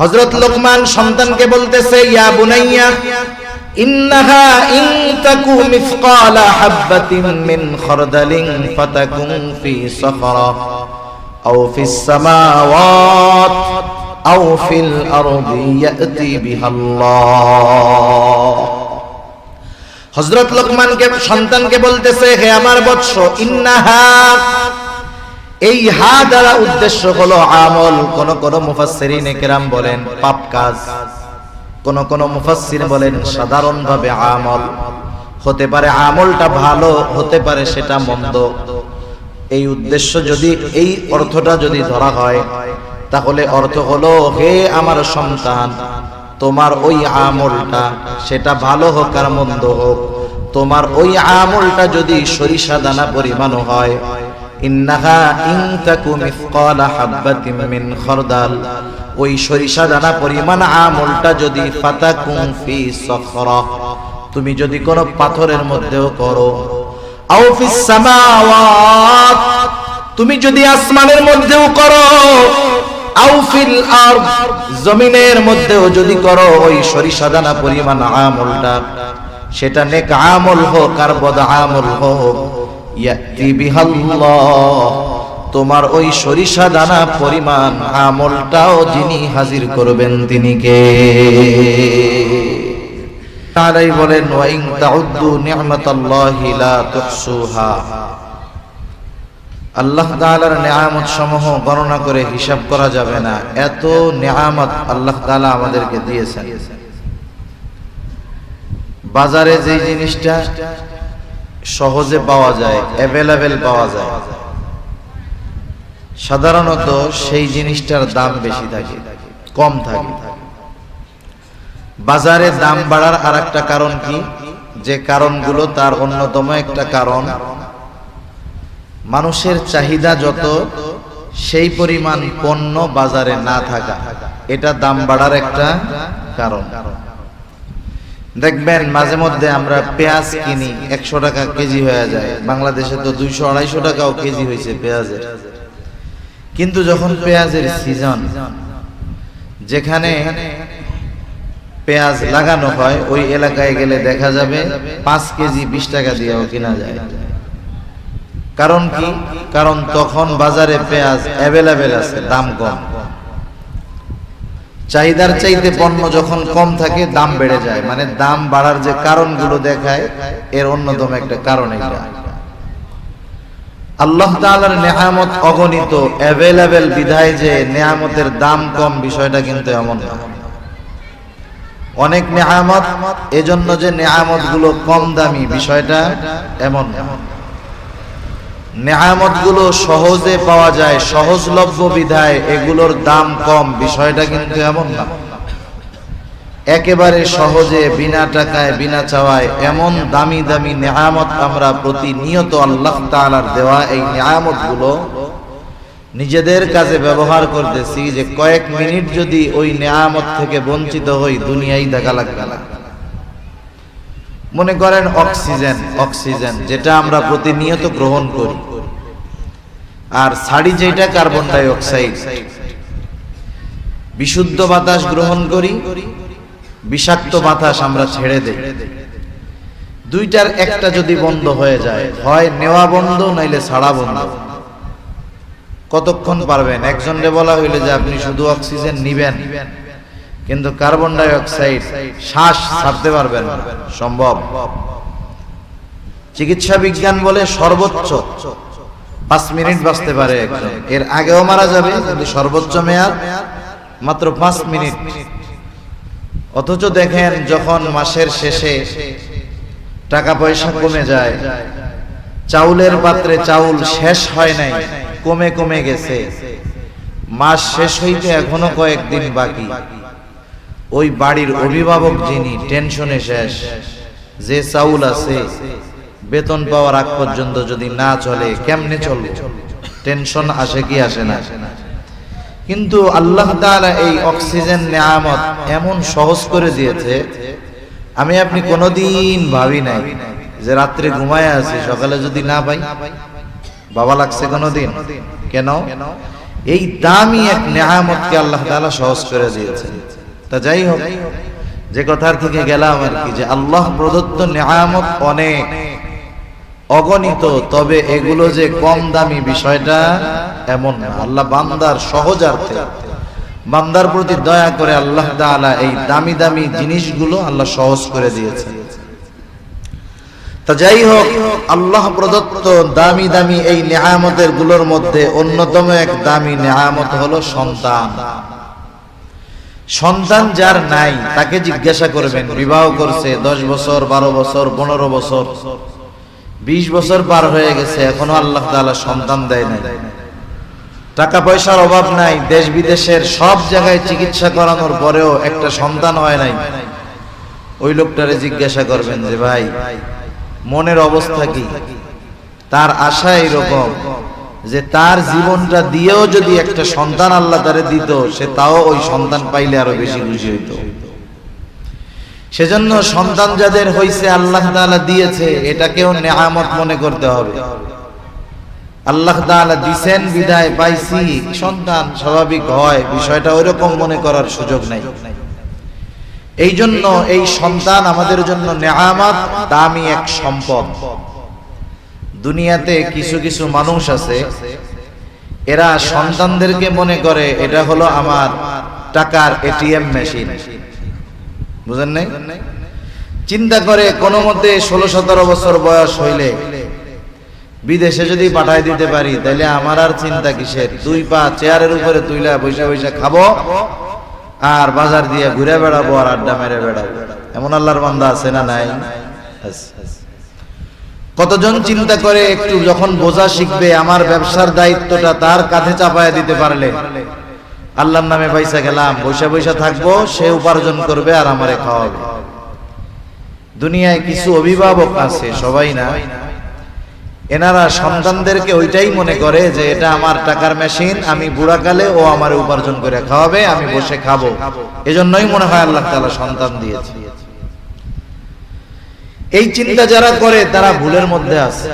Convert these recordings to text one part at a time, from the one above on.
হযরত লোকমান সন্তানকে বলতেছে, ইয়া বুনাইয়া ইন্নাহা ইন তাকু মিসকালা হাববাতিন মিন খারদালিন ফাতাকুন ফি সাখরা আও ফিস সামাওয়াত আও ফিল আরদি ইয়াতি বিহাল্লাহ। হযরত লোকমানকে সন্তানকে বলতেছে, হে আমার বৎস, ইন্নাহা, এই হা দ্বারা উদ্দেশ্য হলো আমল। কোন কোন মুফাসসিরিনে কেরাম বলেন পাপ কাজ, কোন কোন মুফাসসির বলেন সাধারণভাবে আমল হতে পারে, আমলটা ভালো হতে পারে সেটা মন্দ। এই উদ্দেশ্য যদি, এই অর্থটা যদি ধরা হয়, তাহলে অর্থ হলো, হে আমার সন্তান, তোমার ওই আমলটা সেটা ভালো হোক আর মন্দ হোক, তোমার ওই আমলটা যদি সরিষা দানা পরিমাণ হয়, ইন্নাহা ইন তাকু মিসকালা হাববাতিন মিন খারদাল, ওই সরিষা দানা পরিমাণ আমলটা যদি ফাতাকুন ফি সাখরা, তুমি যদি কোনো পাথরের মধ্যেও করো, আও ফিস সামাওয়াত, তুমি যদি আসমানের মধ্যেও করো, আও ফিল আরদ, জমিনের মধ্যেও যদি করো, ওই সরিষা দানা পরিমাণ আমলটা, সেটা নেক আমল হোক আর বদ আমল হোক, ইয়াতি বিহাল্লাহ, তোমার ওই সরিষা দানা পরিমাণ আমলটাও যিনি হাজির করবেন তিনি কে? তাআলাই বলেন, ওয়া ইন তাউদ্দু নি'মাতাল্লাহি লা তুহসুহা, আল্লাহ তাআলার নিয়ামত সমূহ গণনা করে হিসাব করা যাবে না, এত নিয়ামত আল্লাহ তাআলা আমাদেরকে দিয়েছেন। বাজারে যে জিনিসটা সহজে পাওয়া যায়, অ্যাভেলেবেল পাওয়া যায়, সাধারণত সেই জিনিসটার দাম বেশি থাকে, কম থাকে। বাজারে দাম বাড়ার আরেকটা কারণ কি? যে কারণগুলো, তার অন্যতম একটা কারণ, মানুষের চাহিদা যত, সেই পরিমাণ পণ্য বাজারে না থাকা, এটা দাম বাড়ার একটা কারণ। দেখবেন মাঝে মধ্যে আমরা পেঁয়াজ কিনি, 100 টাকা কেজি হয়ে যায়, বাংলাদেশে তো 200-250 টাকাও কেজি হয়েছে পেঁয়াজের। কিন্তু যখন পেঁয়াজের সিজন, যেখানে পেঁয়াজ লাগানো হয়, ওই এলাকায় গেলে দেখা যাবে 5 কেজি 20 টাকা দিয়েও কিনা যায়। কারণ কি? কারণ তখন বাজারে পেঁয়াজ অ্যাভেলেবেল আছে, দাম কম। চাহিদার চাইতে পণ্য যখন কম থাকে, দাম বেড়ে যায়। মানে দাম বাড়ার যে কারণগুলো দেখায়, এর অন্যতম একটা কারণ এটা। আল্লাহ তাআলার নিয়ামত অগণিত, অ্যাভেলেবেল বিধায় যে নিয়ামতের দাম কম, বিষয়টা কিন্তু এমন না। অনেক নিয়ামত, এজন্য যে নিয়ামত গুলো কম দামি, বিষয়টা এমন না। নিয়ামত গুলো সহজে পাওয়া যায়, সহজলভ্য বিধায় এগুলোর দাম কম, বিষয়টা কিন্তু এমন না। একেবারে সহজে, বিনা টাকায়, বিনা চাওয়ায় এমন দামি দামি নিয়ামত আমরা প্রতিনিয়ত আল্লাহ তাআলার দেওয়া এই নিয়ামত গুলো নিজেদের কাজে ব্যবহার করতেছি, যে কয়েক মিনিট যদি ওই নিয়ামত থেকে বঞ্চিত হই, দুনিয়ায় দেখা লাগবে না। মনে করেন অক্সিজেন যেটা আমরা প্রতিনিয়ত গ্রহণ করি, আর ছাড়ি যেটা কার্বন ডাই অক্সাইড। বিশুদ্ধ বাতাস গ্রহণ করি, বিষাক্ত বাতাস আমরা ছেড়ে দেই। দুইটার একটা যদি বন্ধ হয়ে যায়, হয় নেওয়া বন্ধ, নাইলে ছাড়া বন্ধ। কতক্ষণ পারবেন? একজনকে বলা হইলে যে আপনি শুধু অক্সিজেন নিবেন, কিন্তু কার্বন ডাই অক্সাইড শ্বাস ছাড়তে পারবেন না, সম্ভব? চিকিৎসা বিজ্ঞান বলে সর্বোচ্চ 5 মিনিট বাঁচতে পারে একজন, এর আগেও মারা যাবে, কিন্তু সর্বোচ্চ মেয়াদ মাত্র 5 মিনিট। অথচ দেখেন, যখন মাসের শেষে টাকা পয়সা কমে যায়, চাউলের পাত্রে চাউল শেষ হয় নাই, কমে কমে গেছে, মাস শেষ হইতে এখনো কয়েকদিন বাকি, ওই বাড়ির অভিভাবক যিনি টেনশনে শেষ, যে চাউল আছে বেতন পাওয়ার আগ পর্যন্ত যদি না চলে, কেমনে চলবে? টেনশন আসে কি আসে না? কিন্তু আল্লাহ তাআলা এই অক্সিজেন নিয়ামত এমন সহজ করে দিয়েছে, আমি আপনি কোনোদিন ভাবি নাই যে রাত্রে ঘুমায় আছি, সকালে যদি না পাই, বাবা লাগছে কোনোদিন? কেন? এই দামি এক নেয়ামতকে আল্লাহ তাআলা সহজ করে দিয়েছেন। তা যাই হোক, যে কথার থেকে গেলাম আর কি, যে আল্লাহ প্রদত্ত নেয়ামত অনেক, অগণিত, তবে এগুলো যে কম দামি বিষয়টা এমন না। আল্লাহ বান্দার সহজার্থে, বান্দার প্রতি দয়া করে আল্লাহ তাআলা এই দামি দামি জিনিসগুলো আল্লাহ সহজ করে দিয়েছেন। তা যাই হোক, আল্লাহ প্রদত্ত দামি দামি এই নেয়ামতের গুলোর মধ্যে অন্যতম এক দামি নেয়ামত হলো সন্তান। সন্তান যার নাই তাকে জিজ্ঞাসা করবেন, বিবাহ করছে 10 বছর, 12 বছর, 15 বছর, 20 বছর পার হয়ে গেছে, এখনো আল্লাহ তাআলা সন্তান দেয় নাই। টাকা পয়সার অভাব নাই, দেশ বিদেশের সব জায়গায় চিকিৎসা করানোর পরেও একটা সন্তান হয় নাই। ওই লোকটারে জিজ্ঞাসা করবেন যে ভাই, মনের অবস্থা কি? তার আশা এরকম যে তার জীবনটা দিয়েও যদি একটা সন্তান আল্লাহ তারে দিত, সে তাও ওই সন্তান পাইলে আরো বেশি খুশি হইত। সেজন্য সন্তান যাদের হইছে, আল্লাহ তাআলা দিয়েছে, এটাকেও নেয়ামত মনে করতে হবে। আল্লাহ তাআলা দিবেন বিদায় পাইছি সন্তান, স্বাভাবিক হয়, বিষয়টা ওইরকম মনে করার সুযোগ নাই। এই জন্য এই সন্তান আমাদের জন্য নেয়ামত, দামি এক সম্পদ। দুনিয়াতে কিছু কিছু মানুষ আছে, এরা সন্তানদেরকে মনে করে এটা হলো আমার টাকার এটিএম মেশিন। বুঝেন নাই? চিন্তা করে কোনো মতে 16-17 বছর বয়স হইলে বিদেশে যদি পাঠায় দিতে পারি, তাহলে আমার আর চিন্তা কিসের? 2 পা চেয়ারের উপরে তুইলা বৈশা বৈশা খাবো, আর বাজার দিয়ে ঘুরে বেড়াবো, আর আড্ডা মেরে বেড়াবো। এমন আল্লাহর বান্দা আছে না নাই? কতজন চিন্তা করে একটু যখন বোঝা শিখবে, আমার ব্যবসার দায়িত্বটা তার কাঁধে চাপায়া দিতে পারলে আল্লাহর নামে পয়সা গেলাম, বৈশা বৈশা থাকবো, সে উপার্জন করবে আর আমারে খাওয়াবে। দুনিয়ায় কিছু অভিভাবক আছে, সবাই না, এনারা সন্তানদেরকে ওইটাই মনে করে যে এটা আমার টাকার মেশিন, আমি বুড়াকালে ও আমার উপার্জন করে খাওয়াবে, আমি বসে খাবো। এজন্যই মনে হয় আল্লাহ তাআলা সন্তান দিয়েছে। এই চিন্তা যারা করে তারা ভুলের মধ্যে আছে।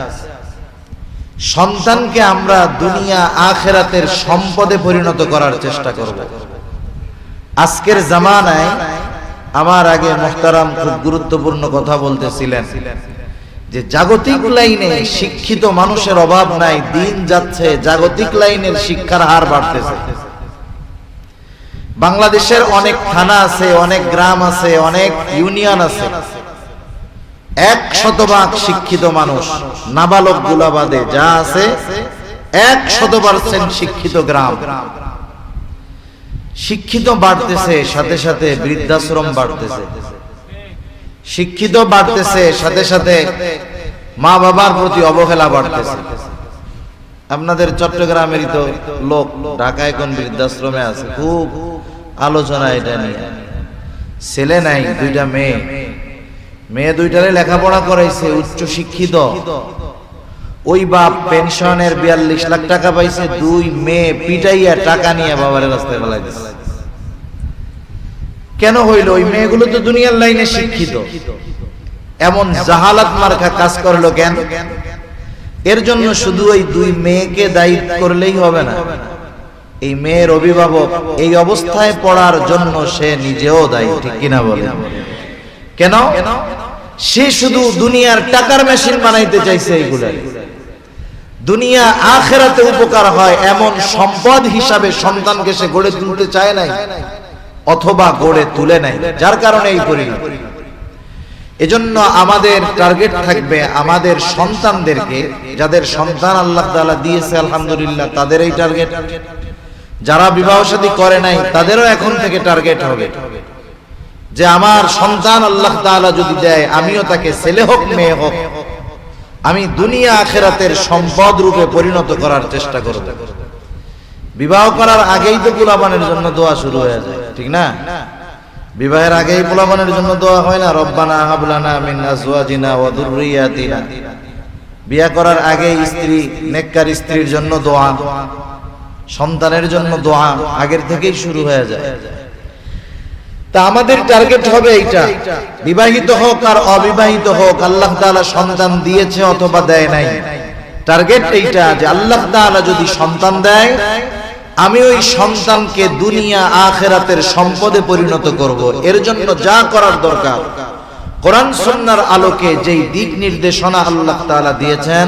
সন্তানকে আমরা দুনিয়া আখিরাতের সম্পদে পরিণত করার চেষ্টা করব। আজকের জামানায়, আমার আগে মুহতারাম খুব গুরুত্বপূর্ণ কথা বলতেছিলেন যে জাগতিক লাইনে শিক্ষিত মানুষের অভাব নাই, দিন যাচ্ছে জাগতিক লাইনের শিক্ষার হার বাড়তেছে। বাংলাদেশের অনেক থানা আছে, অনেক গ্রাম আছে, অনেক ইউনিয়ন আছে, 100% শিক্ষিত মানুষ, নাবালক গুলা বাদে যা আছে 100% শিক্ষিত গ্রাম। শিক্ষিত বাড়তেছে, সাথে সাথে বৃদ্ধাশ্রম বাড়তেছে। শিক্ষিত বাড়তেছে, সাথে সাথে মা বাবার প্রতি অবহেলা বাড়তেছে। আপনাদের চট্টগ্রামেরই তো লোক ঢাকায় কোন বৃদ্ধাশ্রমে আছে, খুব আলোচনা এটা নিয়ে। ছেলে নাই, 2টা মেয়ে, মেয়ে 2টারে লেখাপড়া করাইছে, উচ্চ শিক্ষিত। ওই বাপ পেনশনের 42 লাখ টাকা পাইছে, 2 মেয়ে পিটাইয়া টাকা নিয়ে বাবার রাস্তায় ফেলাই দিছে। কেন হইল? ওই মেয়েগুলো তো দুনিয়ার লাইনে শিক্ষিত, এমন জাহালাত মার্কা কাজ করলো কেন? এর জন্য শুধু ওই 2 মেয়েকে দায়ী করলেই হবে না, এই মেয়ের অভিভাবক এই অবস্থায় পড়ার জন্য সে নিজেও দায়ী, ঠিক কিনা বলে? কেন? সে শুধু দুনিয়ার টাকার মেশিন বানাইতে চাইছে। এইগুলা দুনিয়া আখিরাতে উপকার হয় এমন সম্পদ হিসাবে সন্তানকে সে গড়ে তুলতে চায় নাই, অথবা গড়ে তুলে নাই, যার কারণে এই পরিণতি। এজন্য আমাদের টার্গেট থাকবে আমাদের সন্তানদেরকে, যাদের সন্তান আল্লাহ তাআলা দিয়েছে আলহামদুলিল্লাহ, তাদের এই টার্গেট। যারা বিবাহ শাদী করে নাই তাদেরও এখন থেকে টার্গেট হবে যে আমার সন্তান আল্লাহ তাআলা যদি দেয়, আমিও তাকে ছেলে হোক মেয়ে হোক, আমি দুনিয়া আখিরাতের সম্পদ রূপে পরিণত করার চেষ্টা করব। বিবাহ করার আগেই তো পোলাপানের জন্য দোয়া শুরু হয়ে যায়, ঠিক না? বিবাহের আগেই পোলাপানের জন্য দোয়া হয় না? রব্বানা হাব লানা মিন আজওয়াজিনা ওয়া যুররিয়াতিনা। বিয়ে করার আগে স্ত্রী, নেককার স্ত্রীর জন্য দোয়া, সন্তানের জন্য দোয়া আগের থেকেই শুরু হয়ে যায়। তা আমাদের টার্গেট হবে এইটা, বিবাহিত হোক আর অবিবাহিত হোক, আল্লাহ তাআলা সন্তান দিয়েছে অথবা দেয় নাই, টার্গেট এইটা যে আল্লাহ তাআলা যদি সন্তান দেয়, আমি ওই সন্তানকে দুনিয়া আখিরাতের সম্পদে পরিণত করব। এর জন্য যা করার দরকার কোরআন সুন্নাহর আলোকে যেই দিক নির্দেশনা আল্লাহ তাআলা দিয়েছেন,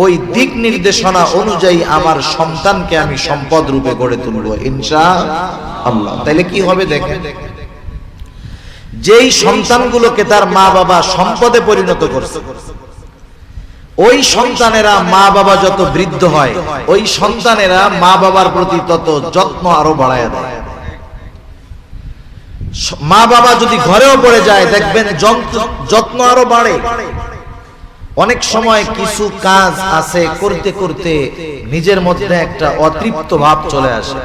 ওই দিক নির্দেশনা অনুযায়ী আমার সন্তানকে আমি সম্পদ রূপে গড়ে তুলব ইনশাআল্লাহ। তাহলে কি হবে দেখেন, যেই সন্তানগুলোকে তার মা বাবা সম্পদে পরিণত করছে, ওই সন্তানেরা মা বাবা যত বৃদ্ধ হয়, ওই সন্তানেরা মা বাবার প্রতি তত যত্ন আরো বাড়ায় দেয়। মা বাবা যদি ঘরেও পড়ে যায়, দেখবেন যত্ন আরো বাড়ে। অনেক সময় কিছু কাজ আছে করতে করতে নিজের মধ্যে একটা অতৃপ্ত ভাব চলে আসে।